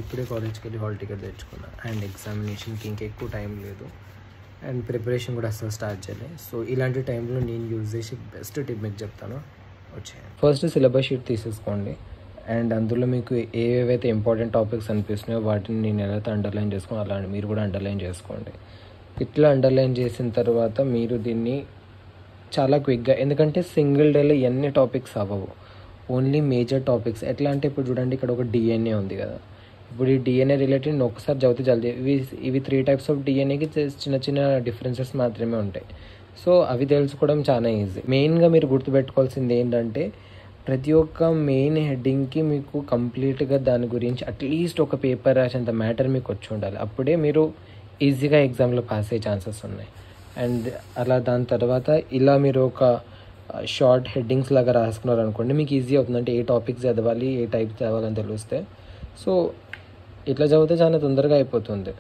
ఇప్పుడే కాలేజ్కి వెళ్ళి హాల్ టికెట్ తెచ్చుకున్నా అండ్ ఎగ్జామినేషన్కి ఇంకెక్కువ టైం లేదు అండ్ ప్రిపరేషన్ కూడా అసలు స్టార్ట్ చేయలేదు. సో ఇలాంటి టైంలో నేను యూజ్ చేసి బెస్ట్ టిప్ మీకు చెప్తాను, వచ్చేయండి. ఫస్ట్ సిలబస్ షీట్ తీసేసుకోండి అండ్ అందులో మీకు ఏవేవైతే ఇంపార్టెంట్ టాపిక్స్ అనిపిస్తున్నాయో వాటిని నేను ఎలా అండర్లైన్ చేసుకోండి, అలా మీరు కూడా అండర్లైన్ చేసుకోండి. ఇట్లా అండర్లైన్ చేసిన తర్వాత మీరు దీన్ని చాలా క్విక్గా, ఎందుకంటే సింగిల్ డేలో ఎన్ని టాపిక్స్ అవ్వవు, ఓన్లీ మేజర్ టాపిక్స్. ఎట్లా అంటే ఇప్పుడు చూడండి, ఇక్కడ ఒక డిఎన్ఏ ఉంది కదా, ఇప్పుడు ఈ డిఎన్ఏ రిలేటెడ్ నేను ఒకసారి చదివితే జల్దీ ఇవి 3 టైప్స్ ఆఫ్ డిఎన్ఏకి చిన్న చిన్న డిఫరెన్సెస్ మాత్రమే ఉంటాయి. సో అవి తెలుసుకోవడం చాలా ఈజీ. మెయిన్గా మీరు గుర్తుపెట్టుకోవాల్సింది ఏంటంటే ప్రతి ఒక్క మెయిన్ హెడ్డింగ్కి మీకు కంప్లీట్గా దాని గురించి అట్లీస్ట్ ఒక పేపర్ రాసేంత మ్యాటర్ మీకు వచ్చి ఉండాలి. అప్పుడే మీరు ఈజీగా ఎగ్జామ్లో పాస్ అయ్యే ఛాన్సెస్ ఉన్నాయి. అండ్ అలా దాని తర్వాత ఇలా మీరు ఒక షార్ట్ హెడ్డింగ్స్ లాగా రాసుకున్నారు అనుకోండి, మీకు ఈజీ అవుతుంది. అంటే ఏ టాపిక్స్ చదవాలి, ఏ టైప్ చదవాలని తెలిస్తే. సో ఇట్లా చదివితే చాలా తొందరగా అయిపోతుంది.